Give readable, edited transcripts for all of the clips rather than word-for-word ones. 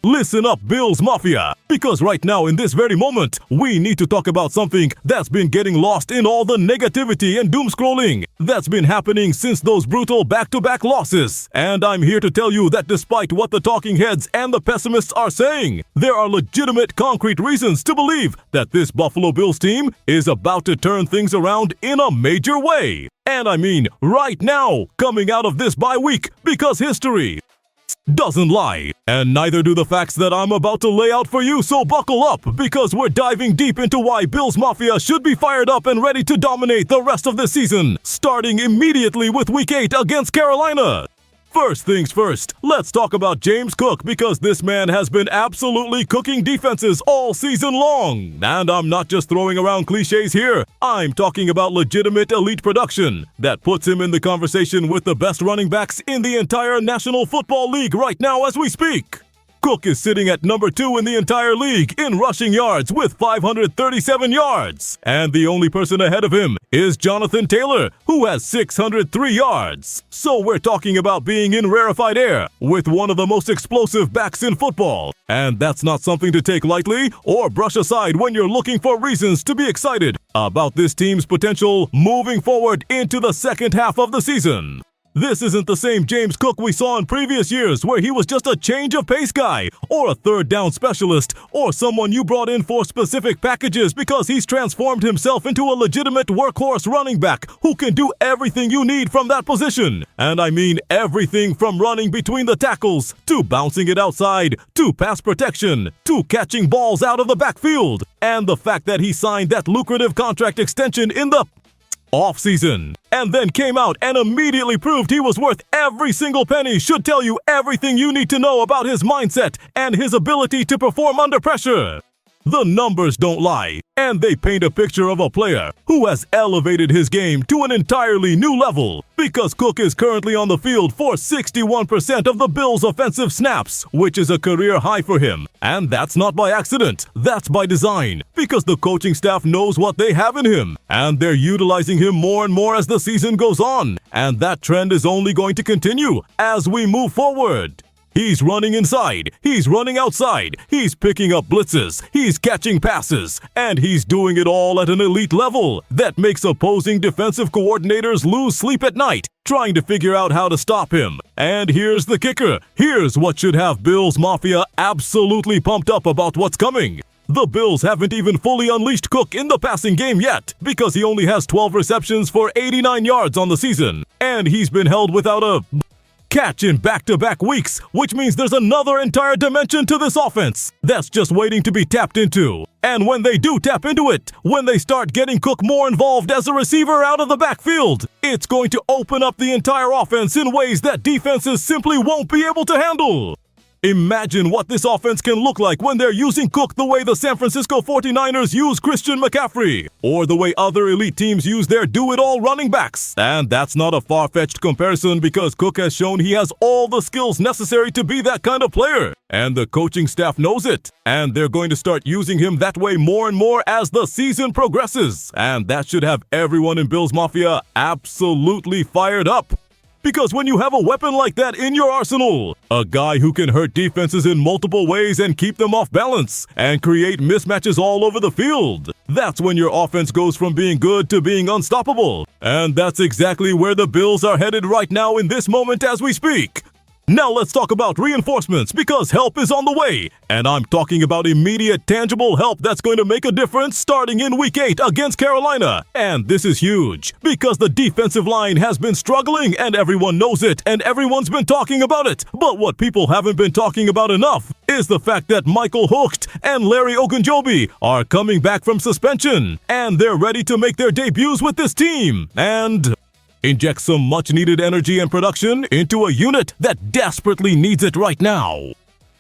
Listen up, Bills Mafia, because right now in this very moment, we need to talk about something that's been getting lost in all the negativity and doom scrolling that's been happening since those brutal back-to-back losses. And I'm here to tell you that despite what the talking heads and the pessimists are saying, there are legitimate concrete reasons to believe that this Buffalo Bills team is about to turn things around in a major way. And I mean right now, coming out of this bye week, because history doesn't lie, and neither do the facts that I'm about to lay out for you, so buckle up, because we're diving deep into why Bills Mafia should be fired up and ready to dominate the rest of the season, starting immediately with Week 8 against Carolina. First things first, let's talk about James Cook, because this man has been absolutely cooking defenses all season long. And I'm not just throwing around cliches here, I'm talking about legitimate elite production that puts him in the conversation with the best running backs in the entire National Football League right now as we speak. Cook is sitting at number 2 in the entire league in rushing yards with 537 yards. And the only person ahead of him is Jonathan Taylor, who has 603 yards. So we're talking about being in rarefied air with one of the most explosive backs in football. And that's not something to take lightly or brush aside when you're looking for reasons to be excited about this team's potential moving forward into the second half of the season. This isn't the same James Cook we saw in previous years where he was just a change of pace guy or a third down specialist or someone you brought in for specific packages, because he's transformed himself into a legitimate workhorse running back who can do everything you need from that position. And I mean everything from running between the tackles to bouncing it outside to pass protection to catching balls out of the backfield. And the fact that he signed that lucrative contract extension in the off-season and then came out and immediately proved he was worth every single penny should tell you everything you need to know about his mindset and his ability to perform under pressure. The numbers don't lie, and they paint a picture of a player who has elevated his game to an entirely new level, because Cook is currently on the field for 61% of the Bills' offensive snaps, which is a career high for him. And that's not by accident, that's by design, because the coaching staff knows what they have in him, and they're utilizing him more and more as the season goes on, and that trend is only going to continue as we move forward. He's running inside, he's running outside, he's picking up blitzes, he's catching passes, and he's doing it all at an elite level that makes opposing defensive coordinators lose sleep at night trying to figure out how to stop him. And here's the kicker. Here's what should have Bills Mafia absolutely pumped up about what's coming. The Bills haven't even fully unleashed Cook in the passing game yet, because he only has 12 receptions for 89 yards on the season, and he's been held without a catch in back-to-back weeks, which means there's another entire dimension to this offense that's just waiting to be tapped into. And when they do tap into it, when they start getting Cook more involved as a receiver out of the backfield, it's going to open up the entire offense in ways that defenses simply won't be able to handle. Imagine what this offense can look like when they're using Cook the way the San Francisco 49ers use Christian McCaffrey, or the way other elite teams use their do-it-all running backs. And that's not a far-fetched comparison, because Cook has shown he has all the skills necessary to be that kind of player. And the coaching staff knows it, and they're going to start using him that way more and more as the season progresses. And that should have everyone in Bills Mafia absolutely fired up. Because when you have a weapon like that in your arsenal, a guy who can hurt defenses in multiple ways and keep them off balance and create mismatches all over the field, that's when your offense goes from being good to being unstoppable. And that's exactly where the Bills are headed right now in this moment as we speak. Now let's talk about reinforcements, because help is on the way, and I'm talking about immediate tangible help that's going to make a difference starting in Week 8 against Carolina. And this is huge, because the defensive line has been struggling and everyone knows it and everyone's been talking about it. But what people haven't been talking about enough is the fact that Michael Hocht and Larry Ogunjobi are coming back from suspension, and they're ready to make their debuts with this team and inject some much-needed energy and production into a unit that desperately needs it right now.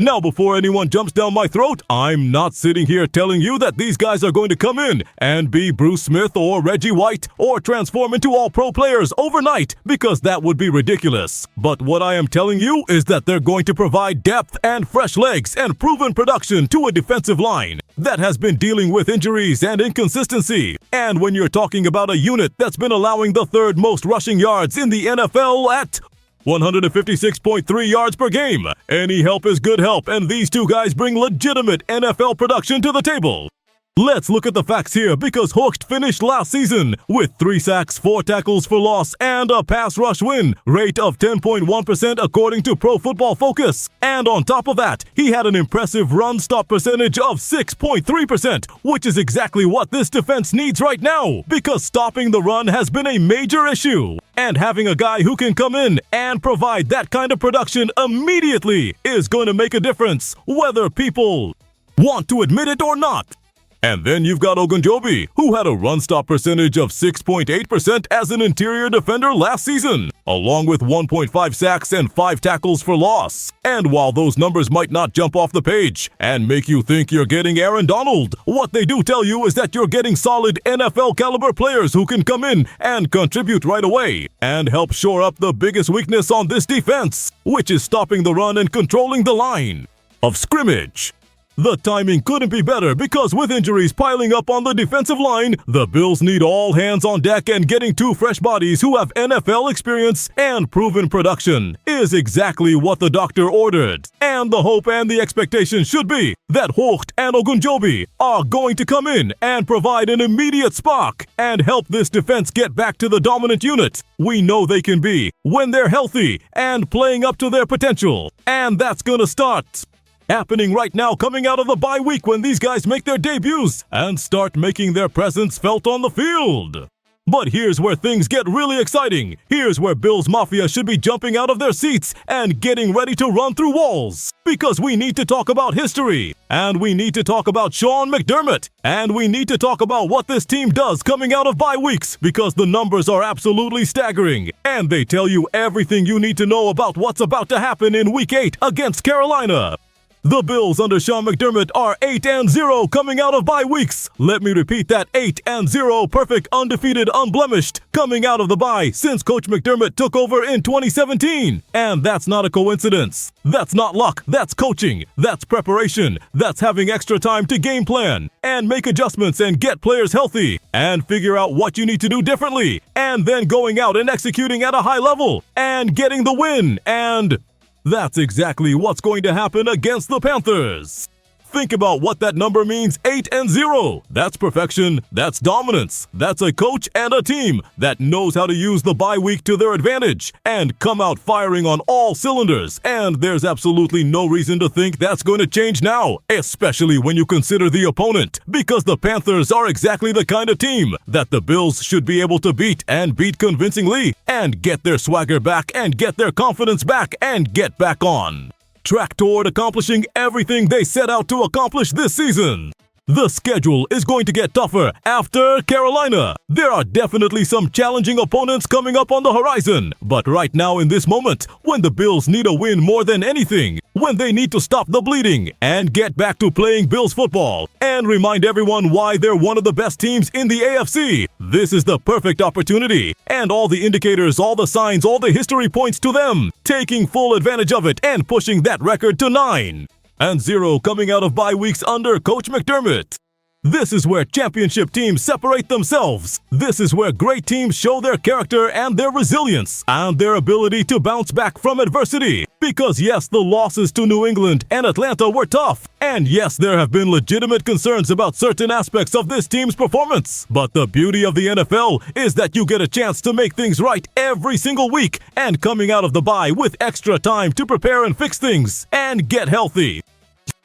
Now, before anyone jumps down my throat, I'm not sitting here telling you that these guys are going to come in and be Bruce Smith or Reggie White or transform into all-pro players overnight, because that would be ridiculous. But what I am telling you is that they're going to provide depth and fresh legs and proven production to a defensive line that has been dealing with injuries and inconsistency. And when you're talking about a unit that's been allowing the third most rushing yards in the NFL at 156.3 yards per game. Any help is good help, and these two guys bring legitimate NFL production to the table. Let's look at the facts here because Hocht finished last season with 3 sacks, 4 tackles for loss, and a pass rush win rate of 10.1% according to Pro Football Focus. And on top of that, he had an impressive run stop percentage of 6.3%, which is exactly what this defense needs right now because stopping the run has been a major issue. And having a guy who can come in and provide that kind of production immediately is going to make a difference, whether people want to admit it or not. And then you've got Ogunjobi, who had a run-stop percentage of 6.8% as an interior defender last season, along with 1.5 sacks and 5 tackles for loss. And while those numbers might not jump off the page and make you think you're getting Aaron Donald, what they do tell you is that you're getting solid NFL-caliber players who can come in and contribute right away and help shore up the biggest weakness on this defense, which is stopping the run and controlling the line of scrimmage. The timing couldn't be better because with injuries piling up on the defensive line, the Bills need all hands on deck, and getting 2 fresh bodies who have NFL experience and proven production is exactly what the doctor ordered. And the hope and the expectation should be that Hocht and Ogunjobi are going to come in and provide an immediate spark and help this defense get back to the dominant unit we know they can be when they're healthy and playing up to their potential. And that's gonna start happening right now coming out of the bye week when these guys make their debuts and start making their presence felt on the field. But here's where things get really exciting. Here's where Bills Mafia should be jumping out of their seats and getting ready to run through walls. Because we need to talk about history, and we need to talk about Sean McDermott, and we need to talk about what this team does coming out of bye weeks because the numbers are absolutely staggering. And they tell you everything you need to know about what's about to happen in Week 8 against Carolina. The Bills under Sean McDermott are 8-0 coming out of bye weeks. Let me repeat that, 8-0, perfect, undefeated, unblemished, coming out of the bye since Coach McDermott took over in 2017. And that's not a coincidence. That's not luck, that's coaching, that's preparation, that's having extra time to game plan and make adjustments and get players healthy and figure out what you need to do differently and then going out and executing at a high level and getting the win. And that's exactly what's going to happen against the Panthers. Think about what that number means, 8-0. That's perfection, that's dominance, that's a coach and a team that knows how to use the bye week to their advantage and come out firing on all cylinders. And there's absolutely no reason to think that's going to change now, especially when you consider the opponent, because the Panthers are exactly the kind of team that the Bills should be able to beat and beat convincingly and get their swagger back and get their confidence back and get back on track toward accomplishing everything they set out to accomplish this season. The schedule is going to get tougher after Carolina. There are definitely some challenging opponents coming up on the horizon. But right now in this moment, when the Bills need a win more than anything, when they need to stop the bleeding and get back to playing Bills football and remind everyone why they're one of the best teams in the AFC, this is the perfect opportunity. And all the indicators, all the signs, all the history points to them taking full advantage of it and pushing that record to 9-0 coming out of bye weeks under Coach McDermott. This is where championship teams separate themselves. This is where great teams show their character and their resilience and their ability to bounce back from adversity. Because yes, the losses to New England and Atlanta were tough. And yes, there have been legitimate concerns about certain aspects of this team's performance. But the beauty of the NFL is that you get a chance to make things right every single week and coming out of the bye with extra time to prepare and fix things and get healthy.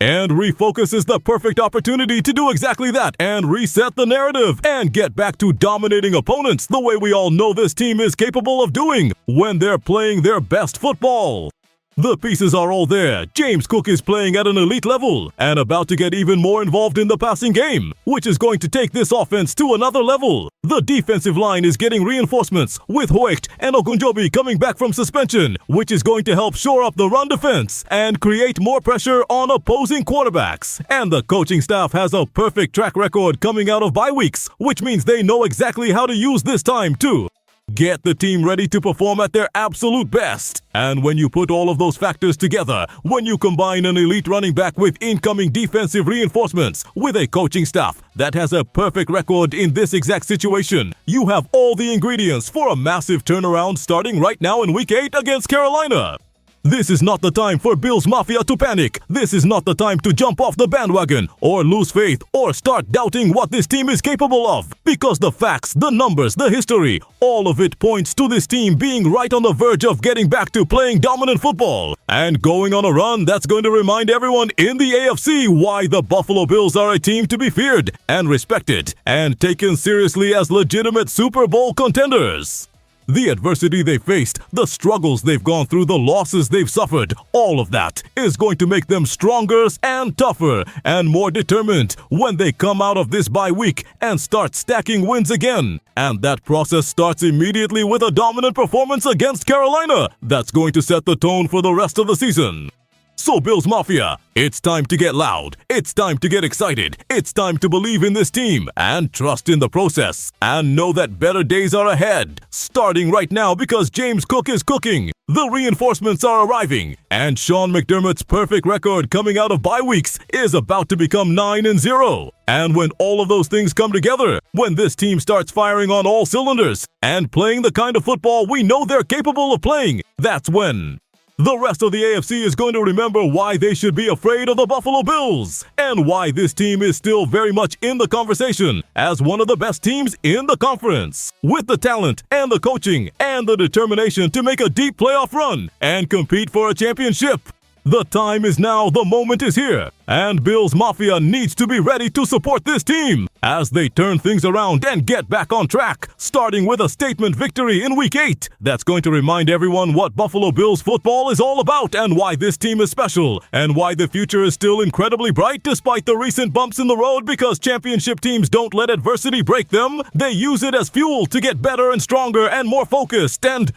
And refocus is the perfect opportunity to do exactly that and reset the narrative and get back to dominating opponents the way we all know this team is capable of doing when they're playing their best football. The pieces are all there. James Cook is playing at an elite level and about to get even more involved in the passing game, which is going to take this offense to another level. The defensive line is getting reinforcements with Hoekt and Ogunjobi coming back from suspension, which is going to help shore up the run defense and create more pressure on opposing quarterbacks. And the coaching staff has a perfect track record coming out of bye weeks, which means they know exactly how to use this time too. Get the team ready to perform at their absolute best. And when you put all of those factors together, when you combine an elite running back with incoming defensive reinforcements, with a coaching staff that has a perfect record in this exact situation, you have all the ingredients for a massive turnaround starting right now in Week 8 against Carolina. This is not the time for Bills Mafia to panic. This is not the time to jump off the bandwagon or lose faith or start doubting what this team is capable of. Because the facts, the numbers, the history, all of it points to this team being right on the verge of getting back to playing dominant football and going on a run that's going to remind everyone in the AFC why the Buffalo Bills are a team to be feared and respected and taken seriously as legitimate Super Bowl contenders. The adversity they faced, the struggles they've gone through, the losses they've suffered, all of that is going to make them stronger and tougher and more determined when they come out of this bye week and start stacking wins again. And that process starts immediately with a dominant performance against Carolina that's going to set the tone for the rest of the season. So Bills Mafia, it's time to get loud, it's time to get excited, it's time to believe in this team and trust in the process and know that better days are ahead, starting right now because James Cook is cooking, the reinforcements are arriving, and Sean McDermott's perfect record coming out of bye weeks is about to become 9-0. And when all of those things come together, when this team starts firing on all cylinders and playing the kind of football we know they're capable of playing, that's when the rest of the AFC is going to remember why they should be afraid of the Buffalo Bills and why this team is still very much in the conversation as one of the best teams in the conference, with the talent and the coaching and the determination to make a deep playoff run and compete for a championship. The time is now, the moment is here, and Bills Mafia needs to be ready to support this team as they turn things around and get back on track, starting with a statement victory in Week 8 that's going to remind everyone what Buffalo Bills football is all about and why this team is special and why the future is still incredibly bright despite the recent bumps in the road, because championship teams don't let adversity break them. They use it as fuel to get better and stronger and more focused, and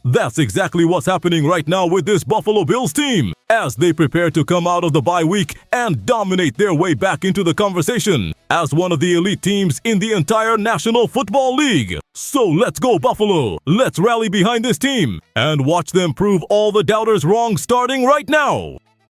that's exactly what's happening right now with this Buffalo Bills team as they prepare to come out of the bye week and dominate their way back into the conversation as one of the elite teams in the entire National Football League. So let's go Buffalo! Let's rally behind this team and watch them prove all the doubters wrong starting right now!